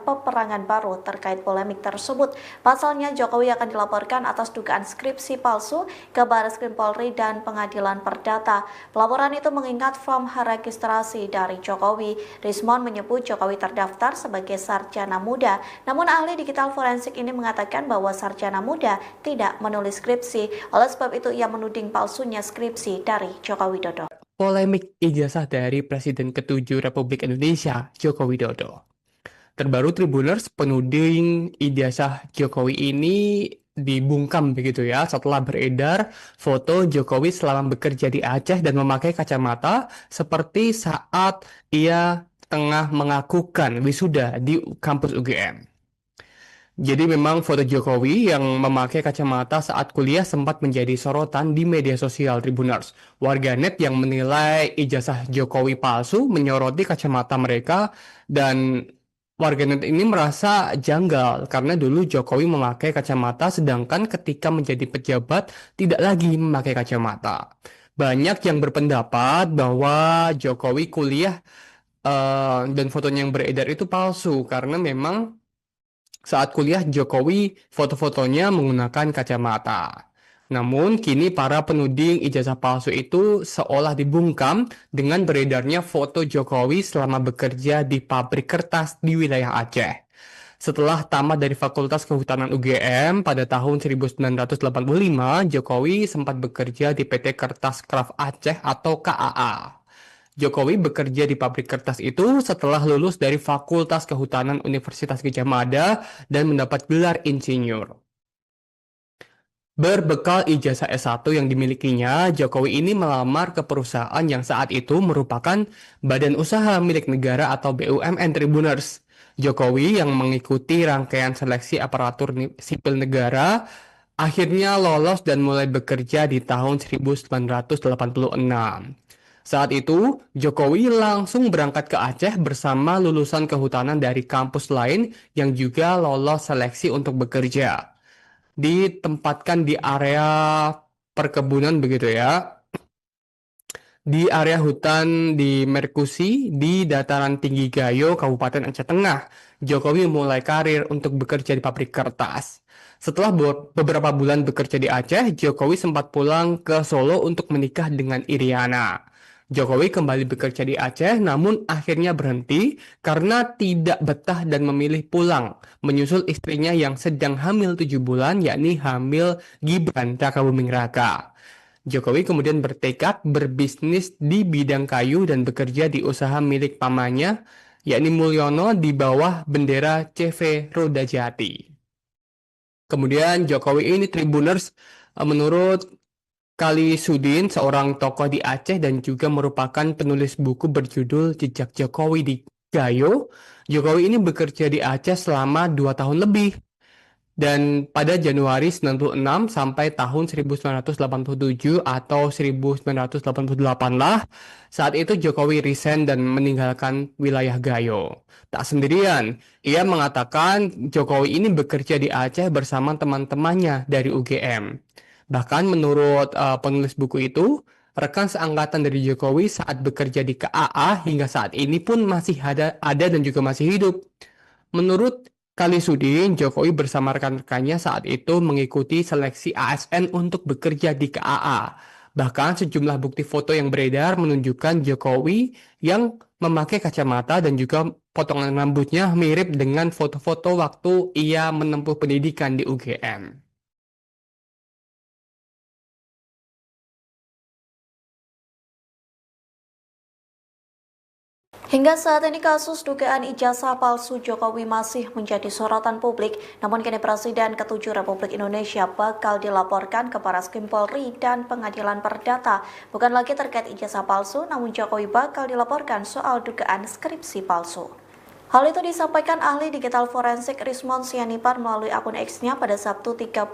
peperangan baru terkait polemik tersebut. Pasalnya, Jokowi akan dilaporkan atas dugaan skripsi palsu ke Barreskrim Polri dan Pengadilan Perdata. Pelaporan itu mengingat form registrasi dari Jokowi. Rismond menyebut Jokowi terdaftar sebagai sarjana muda, namun ahli digital forensik ini mengatakan bahwa sarjana muda tidak menulis skripsi. Oleh sebab itu, ia menuding palsunya skripsi dari Joko Widodo. polemik ijazah dari Presiden ke-7 Republik Indonesia, Joko Widodo. Terbaru Tribuners penuding ijazah Jokowi ini dibungkam begitu ya setelah beredar foto Jokowi selama bekerja di Aceh dan memakai kacamata seperti saat ia tengah mengakukan wisuda di kampus UGM. Jadi memang foto Jokowi yang memakai kacamata saat kuliah sempat menjadi sorotan di media sosial Tribuners. Warganet yang menilai ijazah Jokowi palsu menyoroti kacamata mereka dan warganet ini merasa janggal karena dulu Jokowi memakai kacamata sedangkan ketika menjadi pejabat tidak lagi memakai kacamata. Banyak yang berpendapat bahwa Jokowi kuliah dan fotonya yang beredar itu palsu karena memang saat kuliah, Jokowi foto-fotonya menggunakan kacamata. Namun, kini para penuding ijazah palsu itu seolah dibungkam dengan beredarnya foto Jokowi selama bekerja di pabrik kertas di wilayah Aceh. Setelah tamat dari Fakultas Kehutanan UGM pada tahun 1985, Jokowi sempat bekerja di PT Kertas Kraft Aceh atau KAA. Jokowi bekerja di pabrik kertas itu setelah lulus dari Fakultas Kehutanan Universitas Gadjah Mada dan mendapat gelar insinyur. Berbekal ijazah S1 yang dimilikinya, Jokowi ini melamar ke perusahaan yang saat itu merupakan Badan Usaha Milik Negara atau BUMN Tribuners. Jokowi yang mengikuti rangkaian seleksi aparatur sipil negara akhirnya lolos dan mulai bekerja di tahun 1986. Saat itu, Jokowi langsung berangkat ke Aceh bersama lulusan kehutanan dari kampus lain yang juga lolos seleksi untuk bekerja. Ditempatkan di area perkebunan begitu ya, di area hutan di Merkusi di dataran tinggi Gayo, Kabupaten Aceh Tengah. Jokowi mulai karir untuk bekerja di pabrik kertas. Setelah beberapa bulan bekerja di Aceh, Jokowi sempat pulang ke Solo untuk menikah dengan Iriana. Jokowi kembali bekerja di Aceh, namun akhirnya berhenti karena tidak betah dan memilih pulang, menyusul istrinya yang sedang hamil 7 bulan, yakni hamil Gibran Rakabuming Raka. Jokowi kemudian bertekad berbisnis di bidang kayu dan bekerja di usaha milik pamannya, yakni Mulyono di bawah bendera CV Roda Jati. Kemudian Jokowi ini Tribuners menurut Kali Sudin, seorang tokoh di Aceh dan juga merupakan penulis buku berjudul Jejak Jokowi di Gayo. Jokowi ini bekerja di Aceh selama 2 tahun lebih. Dan pada Januari 96 sampai tahun 1987 atau 1988 lah, saat itu Jokowi resign dan meninggalkan wilayah Gayo. Tak sendirian, ia mengatakan Jokowi ini bekerja di Aceh bersama teman-temannya dari UGM. Bahkan menurut penulis buku itu, rekan seangkatan dari Jokowi saat bekerja di KAA hingga saat ini pun masih ada dan juga masih hidup. Menurut Kali Sudin, Jokowi bersama rekan-rekannya saat itu mengikuti seleksi ASN untuk bekerja di KAA. Bahkan sejumlah bukti foto yang beredar menunjukkan Jokowi yang memakai kacamata dan juga potongan rambutnya mirip dengan foto-foto waktu ia menempuh pendidikan di UGM. Hingga saat ini kasus dugaan ijazah palsu Jokowi masih menjadi sorotan publik, namun kini Presiden ke-7 Republik Indonesia bakal dilaporkan ke Barreskrim Polri dan Pengadilan Perdata. Bukan lagi terkait ijazah palsu, namun Jokowi bakal dilaporkan soal dugaan skripsi palsu. Hal itu disampaikan ahli digital forensik Rismond Sianipar melalui akun X-nya pada Sabtu 31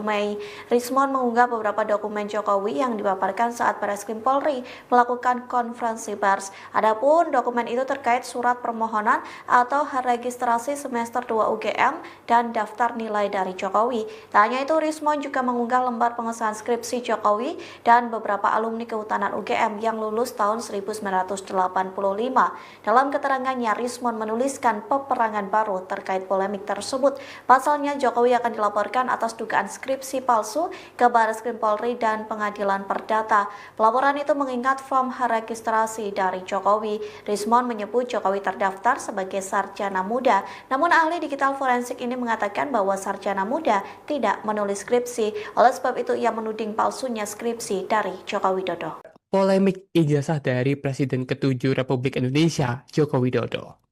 Mei. Rismond mengunggah beberapa dokumen Jokowi yang dipaparkan saat Barreskrim Polri melakukan konferensi pers. Adapun dokumen itu terkait surat permohonan atau registrasi semester 2 UGM dan daftar nilai dari Jokowi. Tak hanya itu, Rismond juga mengunggah lembar pengesahan skripsi Jokowi dan beberapa alumni Kehutanan UGM yang lulus tahun 1985. Dalam keterangannya, Rismond menuliskan peperangan baru terkait polemik tersebut. Pasalnya, Jokowi akan dilaporkan atas dugaan skripsi palsu ke Barreskrim Polri dan Pengadilan Perdata. Pelaporan itu mengingat form registrasi dari Jokowi. Rismond menyebut Jokowi terdaftar sebagai sarjana muda, namun ahli digital forensik ini mengatakan bahwa sarjana muda tidak menulis skripsi. Oleh sebab itu, ia menuding palsunya skripsi dari Joko Widodo. polemik ijazah dari Presiden ke-7 Republik Indonesia, Joko Widodo.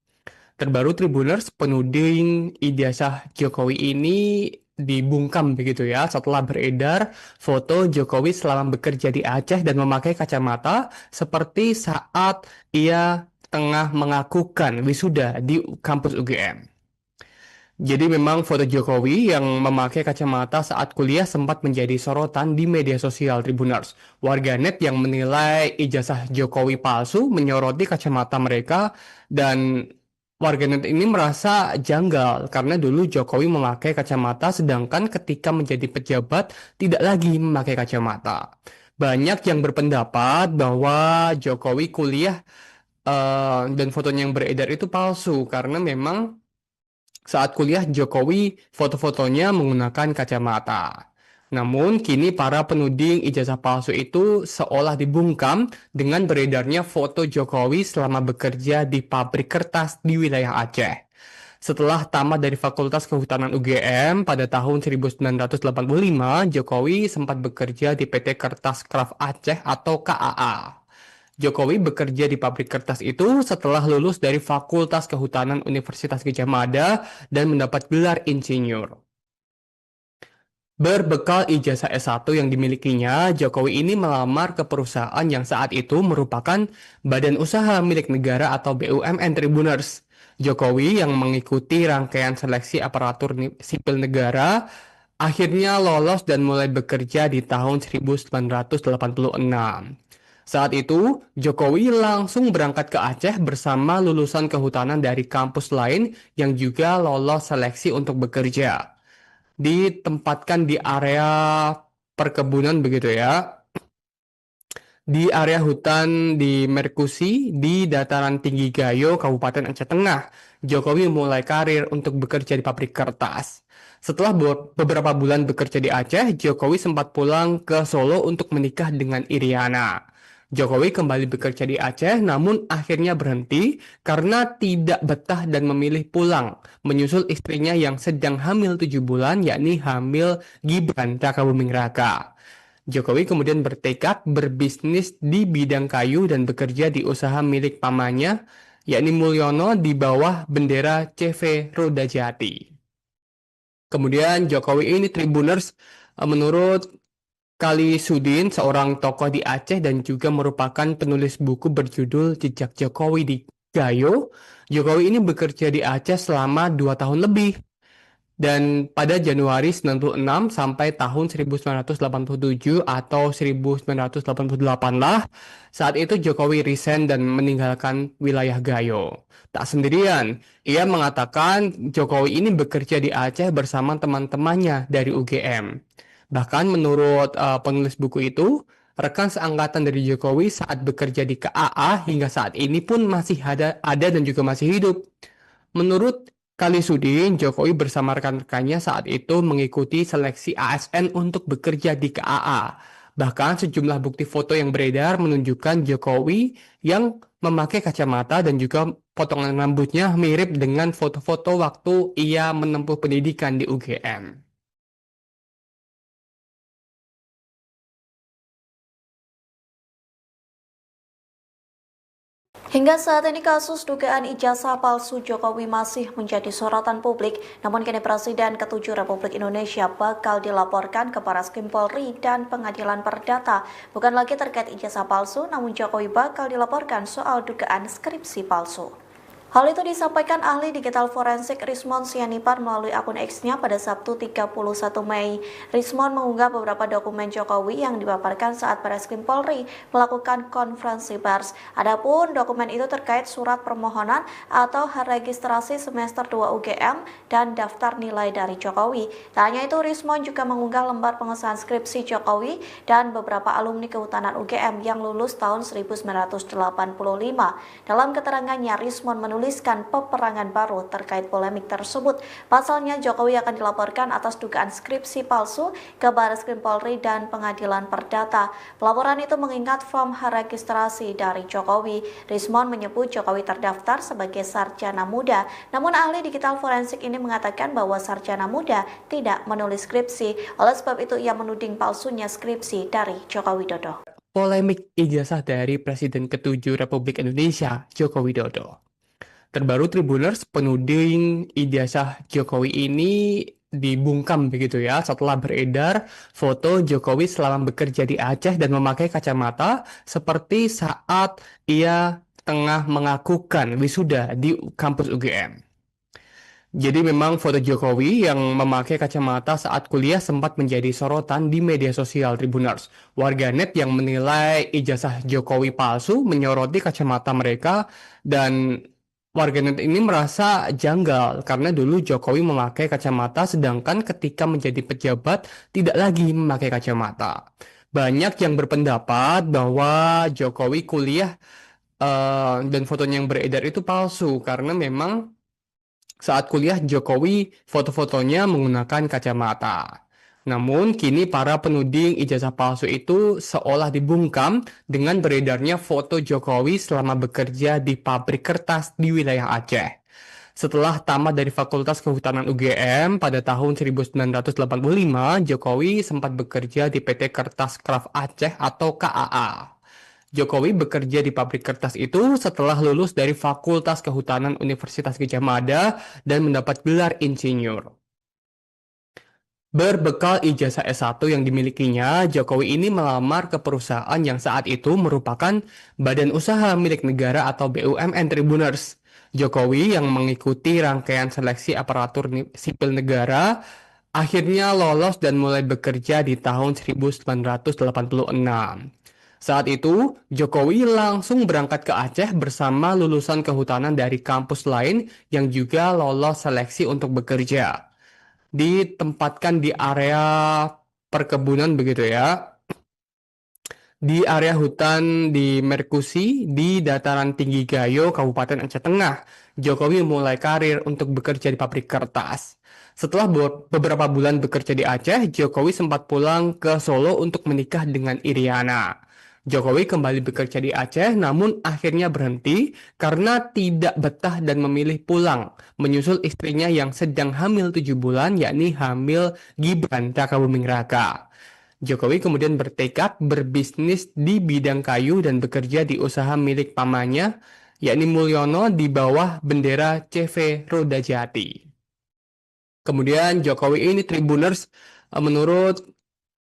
Terbaru Tribuners, penuding ijazah Jokowi ini dibungkam begitu ya setelah beredar foto Jokowi selama bekerja di Aceh dan memakai kacamata seperti saat ia tengah mengakukan wisuda di kampus UGM. Jadi memang foto Jokowi yang memakai kacamata saat kuliah sempat menjadi sorotan di media sosial Tribuners. Warganet yang menilai ijazah Jokowi palsu menyoroti kacamata mereka dan warganet ini merasa janggal karena dulu Jokowi memakai kacamata sedangkan ketika menjadi pejabat tidak lagi memakai kacamata. Banyak yang berpendapat bahwa Jokowi kuliah dan fotonya yang beredar itu palsu karena memang saat kuliah, Jokowi foto-fotonya menggunakan kacamata. Namun, kini para penuding ijazah palsu itu seolah dibungkam dengan beredarnya foto Jokowi selama bekerja di pabrik kertas di wilayah Aceh. Setelah tamat dari Fakultas Kehutanan UGM pada tahun 1985, Jokowi sempat bekerja di PT Kertas Kraft Aceh atau KAA. Jokowi bekerja di pabrik kertas itu setelah lulus dari Fakultas Kehutanan Universitas Gadjah Mada dan mendapat gelar insinyur. Berbekal ijazah S1 yang dimilikinya, Jokowi ini melamar ke perusahaan yang saat itu merupakan Badan Usaha Milik Negara atau BUMN Tribuners. Jokowi yang mengikuti rangkaian seleksi aparatur sipil negara akhirnya lolos dan mulai bekerja di tahun 1986. Saat itu, Jokowi langsung berangkat ke Aceh bersama lulusan kehutanan dari kampus lain yang juga lolos seleksi untuk bekerja. Ditempatkan di area perkebunan begitu ya, di area hutan di Merkusi di dataran tinggi Gayo, Kabupaten Aceh Tengah. Jokowi mulai karir untuk bekerja di pabrik kertas. Setelah beberapa bulan bekerja di Aceh, Jokowi sempat pulang ke Solo untuk menikah dengan Iriana. Jokowi kembali bekerja di Aceh, namun akhirnya berhenti karena tidak betah dan memilih pulang, menyusul istrinya yang sedang hamil 7 bulan, yakni hamil Gibran Rakabuming Raka. Jokowi kemudian bertekad berbisnis di bidang kayu dan bekerja di usaha milik pamannya, yakni Mulyono di bawah bendera CV Roda Jati. Kemudian Jokowi ini Tribuners menurut Kali Sudin, seorang tokoh di Aceh dan juga merupakan penulis buku berjudul Jejak Jokowi di Gayo. Jokowi ini bekerja di Aceh selama 2 tahun lebih. Dan pada Januari 96 sampai tahun 1987 atau 1988 lah, saat itu Jokowi resign dan meninggalkan wilayah Gayo. Tak sendirian, ia mengatakan Jokowi ini bekerja di Aceh bersama teman-temannya dari UGM. Bahkan menurut penulis buku itu, rekan seangkatan dari Jokowi saat bekerja di KAA hingga saat ini pun masih ada dan juga masih hidup. Menurut Kali Sudin, Jokowi bersama rekan-rekannya saat itu mengikuti seleksi ASN untuk bekerja di KAA. Bahkan sejumlah bukti foto yang beredar menunjukkan Jokowi yang memakai kacamata dan juga potongan rambutnya mirip dengan foto-foto waktu ia menempuh pendidikan di UGM. Hingga saat ini kasus dugaan ijazah palsu Jokowi masih menjadi sorotan publik, namun kini Presiden ke-7 Republik Indonesia bakal dilaporkan ke Barreskrim Polri dan Pengadilan Perdata. Bukan lagi terkait ijazah palsu, namun Jokowi bakal dilaporkan soal dugaan skripsi palsu. Hal itu disampaikan ahli digital forensik Rismond Sianipar melalui akun X-nya pada Sabtu 31 Mei. Rismond mengunggah beberapa dokumen Jokowi yang dipaparkan saat Barreskrim Polri melakukan konferensi pers. Adapun dokumen itu terkait surat permohonan atau registrasi semester 2 UGM dan daftar nilai dari Jokowi. Tak hanya itu, Rismond juga mengunggah lembar pengesahan skripsi Jokowi dan beberapa alumni Kehutanan UGM yang lulus tahun 1985. Dalam keterangannya, Rismond menuliskan peperangan baru terkait polemik tersebut. Pasalnya, Jokowi akan dilaporkan atas dugaan skripsi palsu ke Barreskrim Polri dan Pengadilan Perdata. Pelaporan itu mengingat form registrasi dari Jokowi. Rismond menyebut Jokowi terdaftar sebagai sarjana muda, namun ahli digital forensik ini mengatakan bahwa sarjana muda tidak menulis skripsi. Oleh sebab itu, ia menuding palsunya skripsi dari Joko Widodo. polemik ijazah dari Presiden ke-7 Republik Indonesia, Joko Widodo. Terbaru Tribuners penuding ijazah Jokowi ini dibungkam begitu ya setelah beredar foto Jokowi selama bekerja di Aceh dan memakai kacamata seperti saat ia tengah mengakukan wisuda di kampus UGM. Jadi memang foto Jokowi yang memakai kacamata saat kuliah sempat menjadi sorotan di media sosial Tribuners. Warganet yang menilai ijazah Jokowi palsu menyoroti kacamata mereka dan warganet ini merasa janggal karena dulu Jokowi memakai kacamata sedangkan ketika menjadi pejabat tidak lagi memakai kacamata. Banyak yang berpendapat bahwa Jokowi kuliah dan fotonya yang beredar itu palsu karena memang saat kuliah, Jokowi foto-fotonya menggunakan kacamata. Namun, kini para penuding ijazah palsu itu seolah dibungkam dengan beredarnya foto Jokowi selama bekerja di pabrik kertas di wilayah Aceh. Setelah tamat dari Fakultas Kehutanan UGM pada tahun 1985, Jokowi sempat bekerja di PT Kertas Kraft Aceh atau KAA. Jokowi bekerja di pabrik kertas itu setelah lulus dari Fakultas Kehutanan Universitas Gadjah Mada dan mendapat gelar insinyur. Berbekal ijazah S1 yang dimilikinya, Jokowi ini melamar ke perusahaan yang saat itu merupakan Badan Usaha Milik Negara atau BUMN Tribuners. Jokowi yang mengikuti rangkaian seleksi aparatur sipil negara akhirnya lolos dan mulai bekerja di tahun 1986. Saat itu, Jokowi langsung berangkat ke Aceh bersama lulusan kehutanan dari kampus lain yang juga lolos seleksi untuk bekerja. Ditempatkan di area perkebunan begitu ya, di area hutan di Merkusi di dataran tinggi Gayo, Kabupaten Aceh Tengah. Jokowi mulai karir untuk bekerja di pabrik kertas. Setelah beberapa bulan bekerja di Aceh, Jokowi sempat pulang ke Solo untuk menikah dengan Iriana. Jokowi kembali bekerja di Aceh, namun akhirnya berhenti karena tidak betah dan memilih pulang, menyusul istrinya yang sedang hamil 7 bulan, yakni hamil Gibran Rakabuming Raka. Jokowi kemudian bertekad berbisnis di bidang kayu dan bekerja di usaha milik pamannya, yakni Mulyono di bawah bendera CV Roda Jati. Kemudian Jokowi ini Tribuners menurut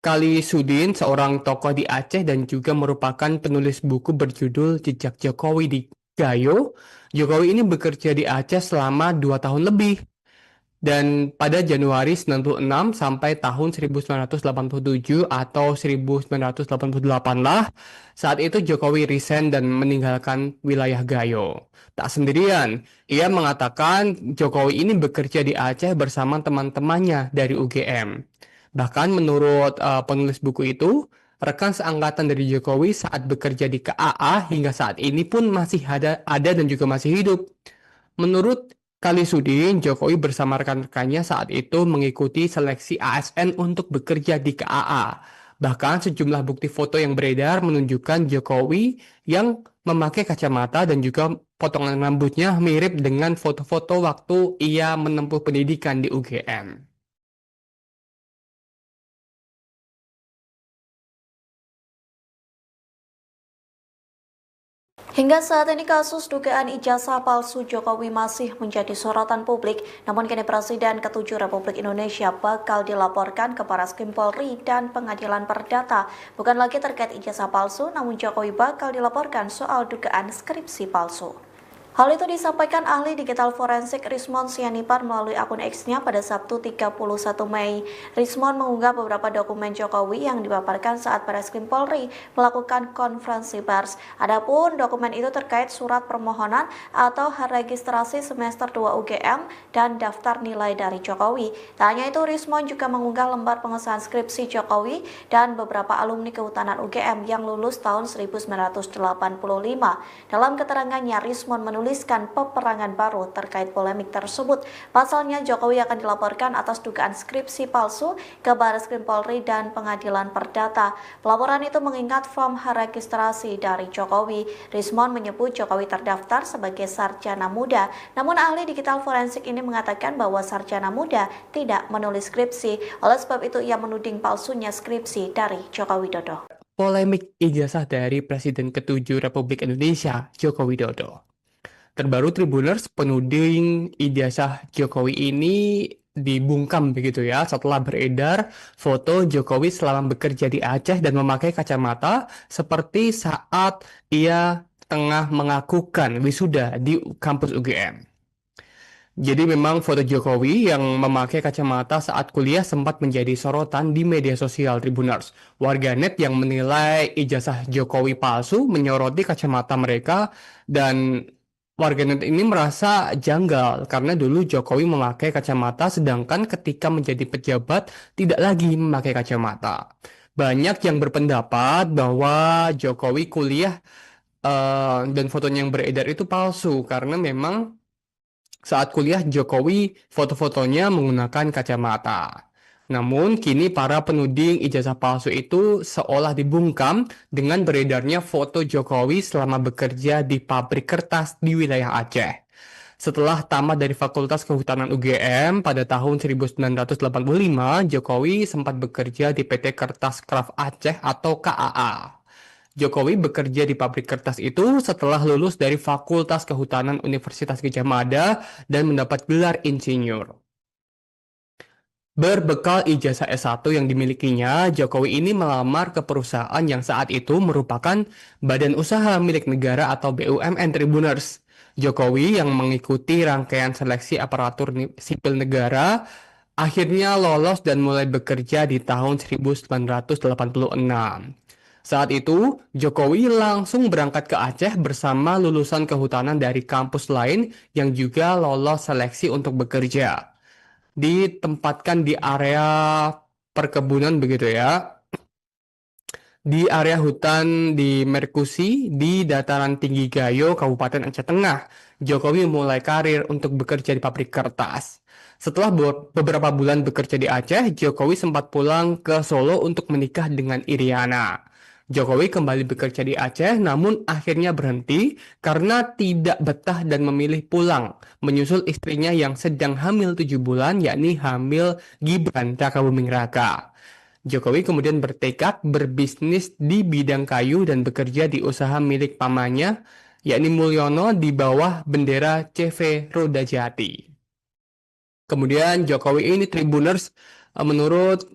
Kali Sudin, seorang tokoh di Aceh dan juga merupakan penulis buku berjudul Jejak Jokowi di Gayo. Jokowi ini bekerja di Aceh selama 2 tahun lebih. Dan pada Januari 96 sampai tahun 1987 atau 1988 lah, saat itu Jokowi resign dan meninggalkan wilayah Gayo. Tak sendirian, ia mengatakan Jokowi ini bekerja di Aceh bersama teman-temannya dari UGM. Bahkan menurut penulis buku itu, rekan seangkatan dari Jokowi saat bekerja di KAA hingga saat ini pun masih ada dan juga masih hidup. Menurut Kali Sudin, Jokowi bersama rekan-rekannya saat itu mengikuti seleksi ASN untuk bekerja di KAA. Bahkan sejumlah bukti foto yang beredar menunjukkan Jokowi yang memakai kacamata dan juga potongan rambutnya mirip dengan foto-foto waktu ia menempuh pendidikan di UGM. Hingga saat ini kasus dugaan ijazah palsu Jokowi masih menjadi sorotan publik, namun kini Presiden ke-7 Republik Indonesia bakal dilaporkan ke Barreskrim Polri dan Pengadilan Perdata. Bukan lagi terkait ijazah palsu, namun Jokowi bakal dilaporkan soal dugaan skripsi palsu. Hal itu disampaikan ahli digital forensik Rismond Sianipar melalui akun X-nya pada Sabtu 31 Mei. Rismond mengunggah beberapa dokumen Jokowi yang dipaparkan saat Barreskrim Polri melakukan konferensi pers. Adapun dokumen itu terkait surat permohonan atau registrasi semester 2 UGM dan daftar nilai dari Jokowi. Tak hanya itu, Rismond juga mengunggah lembar pengesahan skripsi Jokowi dan beberapa alumni Kehutanan UGM yang lulus tahun 1985. Dalam keterangannya, Rismond menuliskan peperangan baru terkait polemik tersebut. Pasalnya, Jokowi akan dilaporkan atas dugaan skripsi palsu ke Barreskrim Polri dan Pengadilan Perdata. Pelaporan itu mengingat form registrasi dari Jokowi. Rismond menyebut Jokowi terdaftar sebagai sarjana muda, namun ahli digital forensik ini mengatakan bahwa sarjana muda tidak menulis skripsi. Oleh sebab itu, ia menuding palsunya skripsi dari Joko Widodo. polemik ijazah dari Presiden ke-7 Republik Indonesia, Joko Widodo. Terbaru Tribuners penuding ijazah Jokowi ini dibungkam begitu ya setelah beredar foto Jokowi selama bekerja di Aceh dan memakai kacamata seperti saat ia tengah mengakukan wisuda di kampus UGM. Jadi memang foto Jokowi yang memakai kacamata saat kuliah sempat menjadi sorotan di media sosial Tribuners. Warganet yang menilai ijazah Jokowi palsu menyoroti kacamata mereka dan warganet ini merasa janggal karena dulu Jokowi memakai kacamata sedangkan ketika menjadi pejabat tidak lagi memakai kacamata. Banyak yang berpendapat bahwa Jokowi kuliah dan fotonya yang beredar itu palsu karena memang saat kuliah, Jokowi foto-fotonya menggunakan kacamata. Namun, kini para penuding ijazah palsu itu seolah dibungkam dengan beredarnya foto Jokowi selama bekerja di pabrik kertas di wilayah Aceh. Setelah tamat dari Fakultas Kehutanan UGM pada tahun 1985, Jokowi sempat bekerja di PT Kertas Kraft Aceh atau KAA. Jokowi bekerja di pabrik kertas itu setelah lulus dari Fakultas Kehutanan Universitas Gadjah Mada dan mendapat gelar insinyur. Berbekal ijazah S1 yang dimilikinya, Jokowi ini melamar ke perusahaan yang saat itu merupakan Badan Usaha Milik Negara atau BUMN Tribuners. Jokowi yang mengikuti rangkaian seleksi aparatur sipil negara akhirnya lolos dan mulai bekerja di tahun 1986. Saat itu, Jokowi langsung berangkat ke Aceh bersama lulusan kehutanan dari kampus lain yang juga lolos seleksi untuk bekerja. Ditempatkan di area perkebunan begitu ya, di area hutan di Merkusi di dataran tinggi Gayo, Kabupaten Aceh Tengah. Jokowi mulai karir untuk bekerja di pabrik kertas. Setelah beberapa bulan bekerja di Aceh, Jokowi sempat pulang ke Solo untuk menikah dengan Iriana. Jokowi kembali bekerja di Aceh, namun akhirnya berhenti karena tidak betah dan memilih pulang, menyusul istrinya yang sedang hamil 7 bulan, yakni hamil Gibran Rakabuming Raka. Jokowi kemudian bertekad berbisnis di bidang kayu dan bekerja di usaha milik pamannya, yakni Mulyono di bawah bendera CV Roda Jati. Kemudian Jokowi ini Tribuners menurut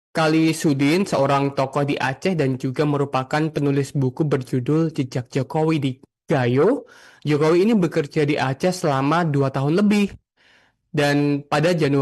Kali Sudin, seorang tokoh di Aceh dan juga merupakan penulis buku berjudul Jejak Jokowi di Gayo. Jokowi ini bekerja di Aceh selama 2 tahun lebih. Dan pada Januari